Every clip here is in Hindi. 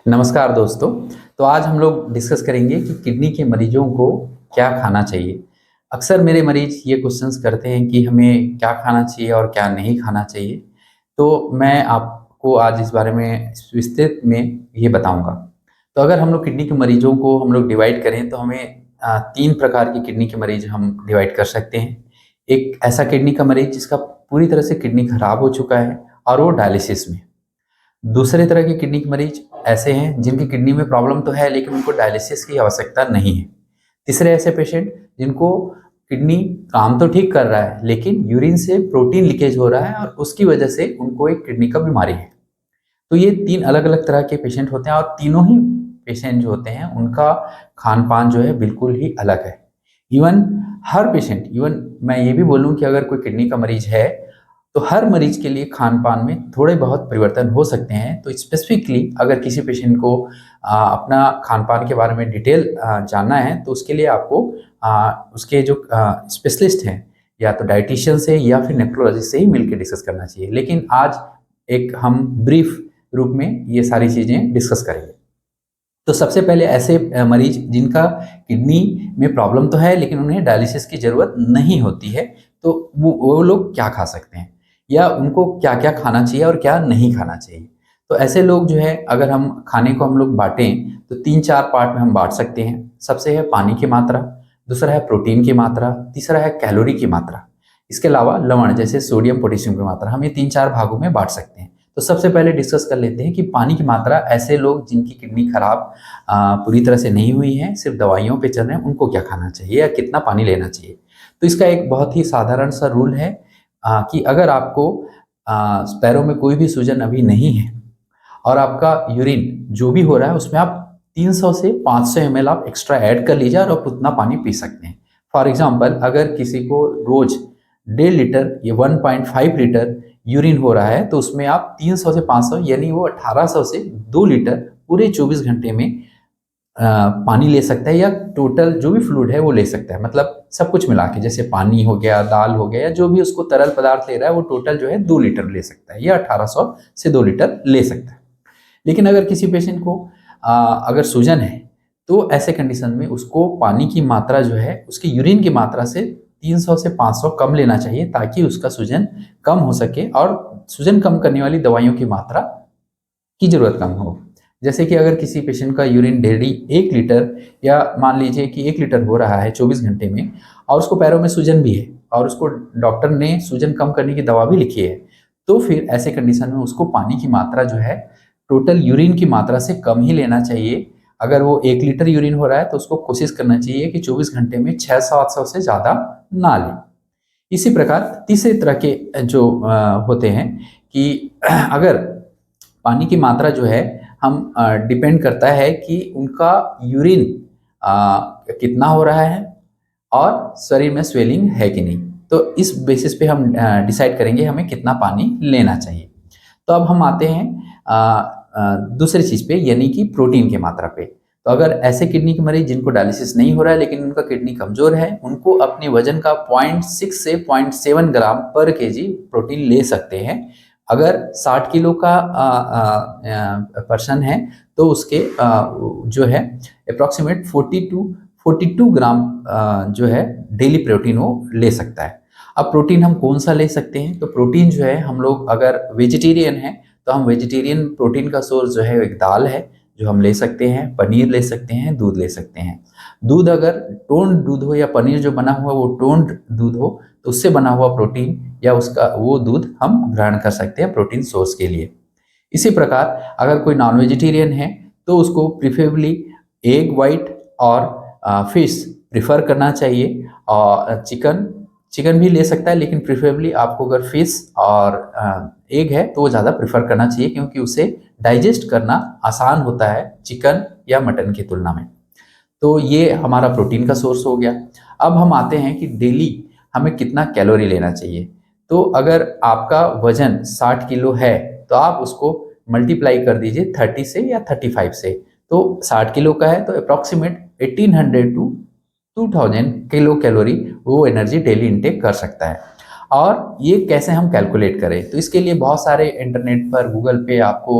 नमस्कार दोस्तों। तो आज हम लोग डिस्कस करेंगे कि किडनी के मरीजों को क्या खाना चाहिए। अक्सर मेरे मरीज ये क्वेश्चंस करते हैं कि हमें क्या खाना चाहिए और क्या नहीं खाना चाहिए। तो मैं आपको आज इस बारे में विस्तृत में ये बताऊंगा। तो अगर हम लोग किडनी के मरीजों को हम लोग डिवाइड करें तो हमें 3 प्रकार की किडनी के मरीज हम डिवाइड कर सकते हैं। एक ऐसा किडनी का मरीज जिसका पूरी तरह से किडनी खराब हो चुका है और वो डायलिसिस में। दूसरे तरह के किडनी के मरीज ऐसे हैं जिनकी किडनी में प्रॉब्लम तो है लेकिन उनको डायलिसिस की आवश्यकता नहीं है। तीसरे ऐसे पेशेंट जिनको किडनी काम तो ठीक कर रहा है लेकिन यूरिन से प्रोटीन लीकेज हो रहा है और उसकी वजह से उनको एक किडनी का बीमारी है। तो ये 3 अलग-अलग तरह के पेशेंट होते हैं और तीनों ही पेशेंट जो होते हैं उनका खान-पान जो है बिल्कुल ही अलग है। इवन हर पेशेंट, इवन मैं ये भी बोलूँ कि अगर कोई किडनी का मरीज है तो हर मरीज के लिए खान-पान में थोड़े बहुत परिवर्तन हो सकते हैं। तो स्पेसिफिकली अगर किसी पेशेंट को अपना खान-पान के बारे में डिटेल जानना है तो उसके लिए आपको उसके जो स्पेशलिस्ट हैं या तो डायटीशियन से या फिर नेफ्रोलॉजिस्ट से ही मिलके डिस्कस करना चाहिए। लेकिन आज एक हम ब्रीफ रूप में ये सारी चीज़ें डिस्कस करेंगे। तो सबसे पहले ऐसे मरीज जिनका किडनी में प्रॉब्लम तो है लेकिन उन्हें डायलिसिस की ज़रूरत नहीं होती है, तो वो लोग क्या खा सकते हैं? या उनको क्या-क्या खाना चाहिए और क्या नहीं खाना चाहिए? तो ऐसे लोग जो है अगर हम खाने को हम लोग बाँटें, तो 3-4 पार्ट में हम बाँट सकते हैं। सबसे है पानी की मात्रा, दूसरा है प्रोटीन की मात्रा, तीसरा है कैलोरी की मात्रा। इसके अलावा लवण जैसे सोडियम, पोटेशियम की मात्रा, हम ये 3-4 भागों में बाँट सकते हैं। तो सबसे पहले डिस्कस कर लेते हैं कि पानी की मात्रा ऐसे लोग जिनकी किडनी खराब पूरी तरह से नहीं हुई है, सिर्फ दवाइयों पे चल रहे हैं, उनको क्या खाना चाहिए या कितना पानी लेना चाहिए। तो इसका एक बहुत ही साधारण सा रूल है कि अगर आपको पैरों में कोई भी सूजन अभी नहीं है और आपका यूरिन जो भी हो रहा है उसमें आप 300 से 500 ml आप एक्स्ट्रा ऐड कर लीजिए और आप उतना पानी पी सकते हैं। फॉर एग्जांपल अगर किसी को रोज 1.5 लीटर या 1.5 लीटर यूरिन हो रहा है तो उसमें आप 300 से 500 यानी वो 1800 से 2 लीटर पूरे 24 घंटे में पानी ले सकता है या टोटल जो भी फ्लूइड है वो ले सकता है। मतलब सब कुछ मिला के जैसे पानी हो गया, दाल हो गया या जो भी उसको तरल पदार्थ ले रहा है वो टोटल जो है 2 लीटर ले सकता है या 1800 से 2 लीटर ले सकता है। लेकिन अगर किसी पेशेंट को अगर सूजन है तो ऐसे कंडीशन में उसको पानी की मात्रा जो है उसकी यूरिन की मात्रा से 300 से 500 कम लेना चाहिए ताकि उसका सूजन कम हो सके और सूजन कम करने वाली दवाइयों की मात्रा की ज़रूरत कम हो। जैसे कि अगर किसी पेशेंट का यूरिन डेली 1 लीटर या मान लीजिए कि 1 लीटर हो रहा है 24 घंटे में और उसको पैरों में सूजन भी है और उसको डॉक्टर ने सूजन कम करने की दवा भी लिखी है, तो फिर ऐसे कंडीशन में उसको पानी की मात्रा जो है टोटल यूरिन की मात्रा से कम ही लेना चाहिए। अगर वो 1 लीटर यूरिन हो रहा है तो उसको कोशिश करना चाहिए कि 24 घंटे में 600-800 से ज़्यादा ना लें। इसी प्रकार तीसरे तरह के जो होते हैं कि अगर पानी की मात्रा जो है हम डिपेंड करता है कि उनका यूरिन कितना हो रहा है और शरीर में स्वेलिंग है कि नहीं। तो इस बेसिस पे हम डिसाइड करेंगे हमें कितना पानी लेना चाहिए। तो अब हम आते हैं दूसरी चीज़ पे यानी कि प्रोटीन की मात्रा पे। तो अगर ऐसे किडनी के मरीज जिनको डायलिसिस नहीं हो रहा है लेकिन उनका किडनी कमज़ोर है, उनको अपने वजन का 0.6 से 0.7 ग्राम पर केजी प्रोटीन ले सकते हैं। अगर 60 किलो का पर्सन है तो उसके जो है अप्रॉक्सीमेट 42 ग्राम जो है डेली प्रोटीन वो ले सकता है। अब प्रोटीन हम कौन सा ले सकते हैं? तो प्रोटीन जो है हम लोग अगर वेजिटेरियन हैं तो हम वेजिटेरियन प्रोटीन का सोर्स जो है एक दाल है जो हम ले सकते हैं, पनीर ले सकते हैं, दूध ले सकते हैं। दूध अगर टोन्ड दूध हो या पनीर जो बना हुआ वो टोन्ड दूध हो तो उससे बना हुआ प्रोटीन या उसका वो दूध हम ग्रहण कर सकते हैं प्रोटीन सोर्स के लिए। इसी प्रकार अगर कोई नॉन वेजिटेरियन है तो उसको प्रिफरेबली एग वाइट और फिश प्रिफर करना चाहिए और चिकन भी ले सकता है लेकिन प्रिफरेबली आपको अगर फिश और एग है तो वो ज़्यादा प्रेफर करना चाहिए क्योंकि उसे डाइजेस्ट करना आसान होता है चिकन या मटन की तुलना में। तो ये हमारा प्रोटीन का सोर्स हो गया। अब हम आते हैं कि डेली हमें कितना कैलोरी लेना चाहिए। तो अगर आपका वजन 60 किलो है तो आप उसको मल्टीप्लाई कर दीजिए 30 से या 35 से। तो 60 किलो का है तो अप्रॉक्सीमेट 1800 टू 2000 किलो कैलोरी वो एनर्जी डेली इंटेक कर सकता है। और ये कैसे हम कैलकुलेट करें, तो इसके लिए बहुत सारे इंटरनेट पर गूगल पे आपको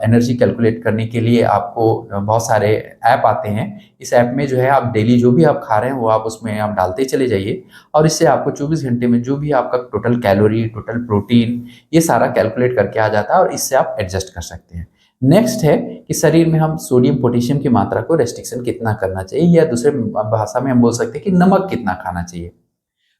एनर्जी कैलकुलेट करने के लिए आपको बहुत सारे ऐप आते हैं। इस ऐप में जो है आप डेली जो भी आप खा रहे हैं वो आप उसमें आप डालते चले जाइए और इससे आपको 24 घंटे में जो भी आपका टोटल कैलोरी, टोटल प्रोटीन, ये सारा कैलकुलेट करके आ जाता है और इससे आप एडजस्ट कर सकते हैं। नेक्स्ट है कि शरीर में हम सोडियम पोटेशियम की मात्रा को रेस्ट्रिक्शन कितना करना चाहिए, या दूसरे भाषा में हम बोल सकते हैं कि नमक कितना खाना चाहिए।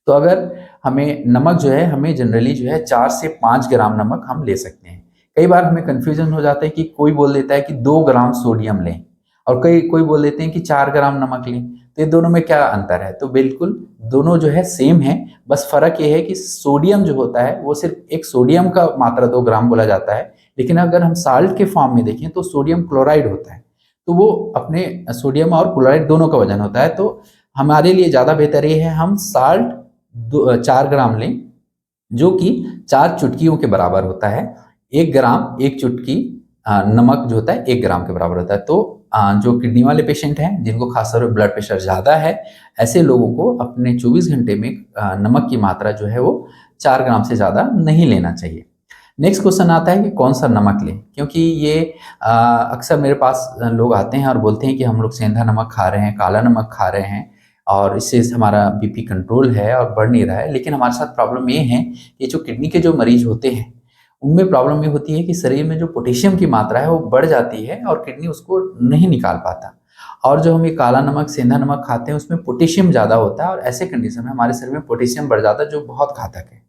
तो अगर हमें नमक जो है, हमें जनरली जो है 4 से 5 ग्राम नमक हम ले सकते हैं। कई बार हमें कन्फ्यूजन हो जाता है कि कोई बोल देता है कि 2 ग्राम सोडियम लें और कोई बोल देते हैं कि 4 ग्राम नमक लें। तो ये दोनों में क्या अंतर है? तो बिल्कुल दोनों जो है सेम है, बस फर्क ये है कि सोडियम जो होता है वो सिर्फ एक सोडियम का मात्रा 2 ग्राम बोला जाता है, लेकिन अगर हम साल्ट के फॉर्म में देखें तो सोडियम क्लोराइड होता है, तो वो अपने सोडियम और क्लोराइड दोनों का वजन होता है। तो हमारे लिए ज़्यादा बेहतर ये है हम साल्ट 4 ग्राम लें, जो कि 4 चुटकियों के बराबर होता है। 1 ग्राम 1 चुटकी नमक जो होता है 1 ग्राम के बराबर होता है। तो जो किडनी वाले पेशेंट हैं जिनको खासतौर पर ब्लड प्रेशर ज़्यादा है, ऐसे लोगों को अपने 24 घंटे में नमक की मात्रा जो है वो 4 ग्राम से ज़्यादा नहीं लेना चाहिए। नेक्स्ट क्वेश्चन आता है कि कौन सा नमक लें, क्योंकि ये अक्सर मेरे पास लोग आते हैं और बोलते हैं कि हम लोग सेंधा नमक खा रहे हैं, काला नमक खा रहे हैं और इससे हमारा बीपी कंट्रोल है और बढ़ नहीं रहा है। लेकिन हमारे साथ प्रॉब्लम ये है कि जो किडनी के जो मरीज होते हैं उनमें प्रॉब्लम ये होती है कि शरीर में जो पोटेशियम की मात्रा है वो बढ़ जाती है और किडनी उसको नहीं निकाल पाता। और जो हम ये काला नमक, सेंधा नमक खाते हैं उसमें पोटेशियम ज़्यादा होता है और ऐसे कंडीशन में हमारे शरीर में पोटेशियम बढ़ जाता है जो बहुत घातक है।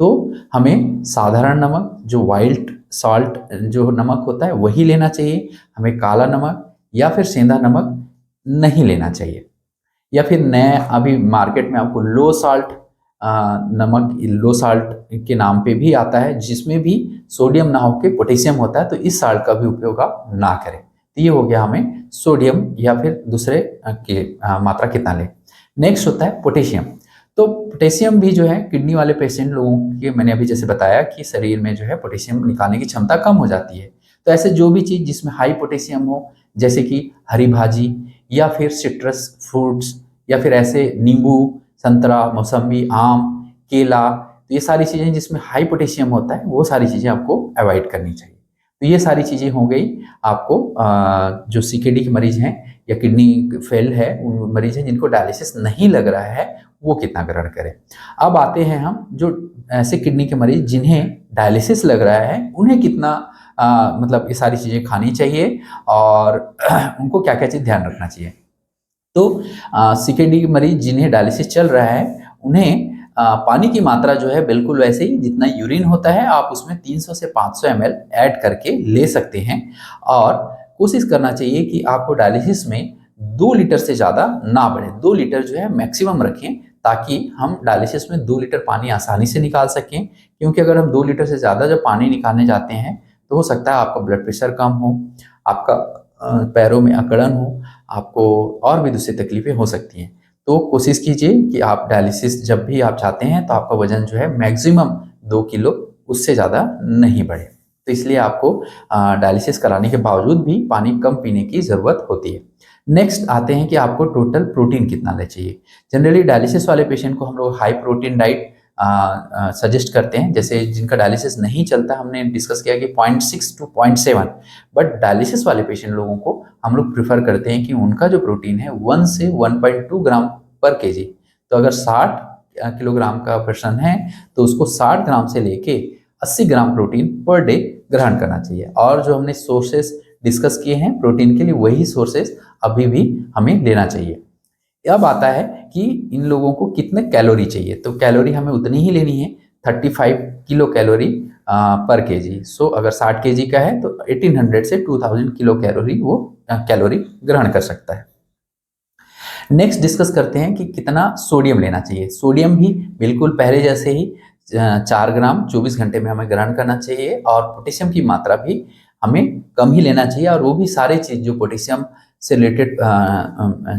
तो हमें साधारण नमक, जो वाइल्ड सॉल्ट जो नमक होता है वही लेना चाहिए। हमें काला नमक या फिर सेंधा नमक नहीं लेना चाहिए। या फिर नए अभी मार्केट में आपको लो साल्ट नमक, लो साल्ट के नाम पे भी आता है, जिसमें भी सोडियम ना होकर पोटेशियम होता है, तो इस साल्ट का भी उपयोग आप ना करें। तो ये हो गया हमें सोडियम या फिर दूसरे की मात्रा कितना लें। नेक्स्ट होता है पोटेशियम। तो पोटेशियम भी जो है किडनी वाले पेशेंट लोगों के, मैंने अभी जैसे बताया कि शरीर में जो है पोटेशियम निकालने की क्षमता कम हो जाती है। तो ऐसे जो भी चीज़ जिसमें हाई पोटेशियम हो, जैसे कि हरी भाजी या फिर सिट्रस फ्रूट्स या फिर ऐसे नींबू, संतरा, मौसम्बी, आम, केला, तो ये सारी चीज़ें जिसमें हाई पोटेशियम होता है वो सारी चीज़ें आपको अवॉइड करनी चाहिए। तो ये सारी चीज़ें हो गई आपको जो सीकेडी के मरीज हैं या किडनी फेल है उन मरीज हैं जिनको डायलिसिस नहीं लग रहा है वो कितना ग्रहण करें। अब आते हैं हम जो ऐसे किडनी के मरीज जिन्हें डायलिसिस लग रहा है उन्हें कितना मतलब ये सारी चीज़ें खानी चाहिए और उनको क्या क्या चीज़ ध्यान रखना चाहिए। तो सीकेडी के मरीज जिन्हें डायलिसिस चल रहा है उन्हें पानी की मात्रा जो है बिल्कुल वैसे ही जितना यूरिन होता है आप उसमें 300 से 500 ml ऐड करके ले सकते हैं। और कोशिश करना चाहिए कि आपको डायलिसिस में 2 लीटर से ज़्यादा ना बढ़े, 2 लीटर जो है मैक्सिमम रखें, ताकि हम डायलिसिस में 2 लीटर पानी आसानी से निकाल सकें। क्योंकि अगर हम 2 लीटर से ज़्यादा जब पानी निकालने जाते हैं तो हो सकता है आपका ब्लड प्रेशर कम हो, आपका पैरों में अकड़न हो, आपको और भी दूसरी तकलीफें हो सकती हैं। तो कोशिश कीजिए कि आप डायलिसिस जब भी आप चाहते हैं तो आपका वजन जो है मैक्सिमम 2 किलो, उससे ज़्यादा नहीं बढ़े। तो इसलिए आपको डायलिसिस कराने के बावजूद भी पानी कम पीने की ज़रूरत होती है। नेक्स्ट आते हैं कि आपको टोटल प्रोटीन कितना लेना चाहिए। जनरली डायलिसिस वाले पेशेंट को हम लोग हाई प्रोटीन डाइट सजेस्ट करते हैं। जैसे जिनका डायलिसिस नहीं चलता, हमने डिस्कस किया कि 0.6 टू 0.7, बट डायलिसिस वाले पेशेंट लोगों को हम लोग प्रिफर करते हैं कि उनका जो प्रोटीन है 1 से 1.2 ग्राम पर केजी। तो अगर 60 किलोग्राम का पर्सन है तो उसको 60 ग्राम से लेके 80 ग्राम प्रोटीन पर डे ग्रहण करना चाहिए। और जो हमने सोर्सेस डिस्कस किए हैं प्रोटीन के लिए, वही सोर्सेस अभी भी हमें लेना चाहिए। अब आता है कि इन लोगों को कितने कैलोरी चाहिए। तो कैलोरी हमें उतनी ही लेनी है, 35 किलो कैलोरी पर केजी। सो अगर 60 केजी का है तो 1800 से 2000 किलो कैलोरी वो कैलोरी ग्रहण कर सकता है। नेक्स्ट डिस्कस करते हैं कि कितना सोडियम लेना चाहिए। सोडियम भी बिल्कुल पहले जैसे ही 4 ग्राम 24 घंटे में हमें ग्रहण करना चाहिए। और पोटेशियम की मात्रा भी हमें कम ही लेना चाहिए। और वो भी सारे चीज़ जो पोटेशियम से रिलेटेड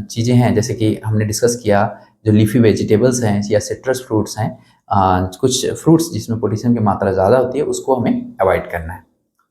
चीज़ें हैं, जैसे कि हमने डिस्कस किया जो लीफी वेजिटेबल्स हैं या सिट्रस फ्रूट्स हैं, कुछ फ्रूट्स जिसमें पोटेशियम की मात्रा ज़्यादा होती है उसको हमें अवॉइड करना है।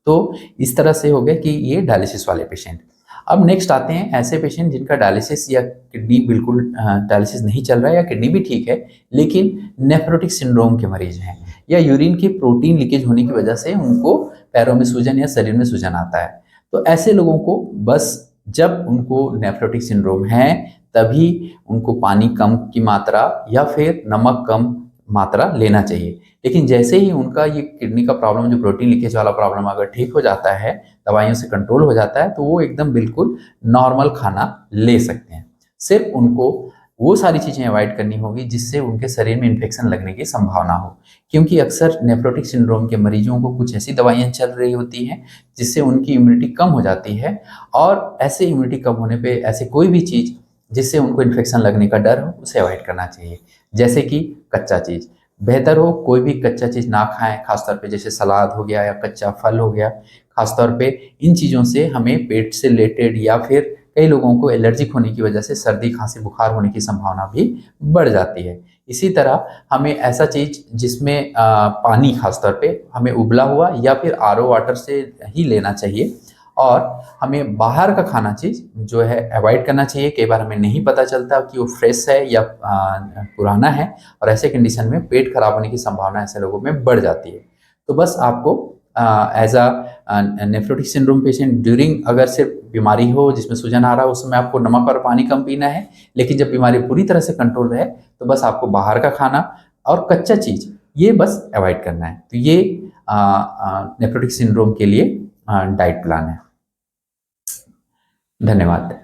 तो इस तरह से हो गया कि ये डायलिसिस वाले पेशेंट। अब नेक्स्ट आते हैं ऐसे पेशेंट जिनका डायलिसिस या किडनी बिल्कुल डायलिसिस नहीं चल रहा है या किडनी भी ठीक है, लेकिन नेफ्रोटिक सिंड्रोम के मरीज हैं या यूरिन की प्रोटीन लीकेज होने की वजह से उनको पैरों में सूजन या शरीर में सूजन आता है। तो ऐसे लोगों को बस जब उनको नेफ्रोटिक सिंड्रोम है तभी उनको पानी कम की मात्रा या फिर नमक कम मात्रा लेना चाहिए। लेकिन जैसे ही उनका ये किडनी का प्रॉब्लम, जो प्रोटीन लीकेज वाला प्रॉब्लम अगर ठीक हो जाता है, दवाइयों से कंट्रोल हो जाता है, तो वो एकदम बिल्कुल नॉर्मल खाना ले सकते हैं। सिर्फ उनको वो सारी चीज़ें अवॉइड करनी होगी जिससे उनके शरीर में इन्फेक्शन लगने की संभावना हो, क्योंकि अक्सर नेफ्रोटिक सिंड्रोम के मरीजों को कुछ ऐसी दवाइयाँ चल रही होती हैं जिससे उनकी इम्यूनिटी कम हो जाती है, और ऐसे इम्यूनिटी कम होने पे ऐसे कोई भी चीज़ जिससे उनको इन्फेक्शन लगने का डर हो उसे अवॉइड करना चाहिए। जैसे कि कच्चा चीज़, बेहतर हो कोई भी कच्चा चीज़ ना खाएं, खासतौर पे जैसे सलाद हो गया या कच्चा फल हो गया। खासतौर पे इन चीज़ों से हमें पेट से रिलेटेड या फिर कई लोगों को एलर्जिक होने की वजह से सर्दी खांसी बुखार होने की संभावना भी बढ़ जाती है। इसी तरह हमें ऐसा चीज़ जिसमें पानी, खासतौर पे हमें उबला हुआ या फिर आरओ वाटर से ही लेना चाहिए, और हमें बाहर का खाना चीज़ जो है अवॉइड करना चाहिए। कई बार हमें नहीं पता चलता कि वो फ्रेश है या पुराना है, और ऐसे कंडीशन में पेट खराब होने की संभावना ऐसे लोगों में बढ़ जाती है। तो बस आपको as a nephrotic syndrome patient during, अगर सिर्फ बीमारी हो जिसमें सूजन आ रहा है, उसमें आपको नमक और पानी कम पीना है। लेकिन जब बीमारी पूरी तरह से कंट्रोल रहे तो बस आपको बाहर का खाना और कच्चा चीज़ ये बस अवॉइड करना है। तो ये नेफ्रोटिक सिंड्रोम के लिए डाइट प्लान है। धन्यवाद।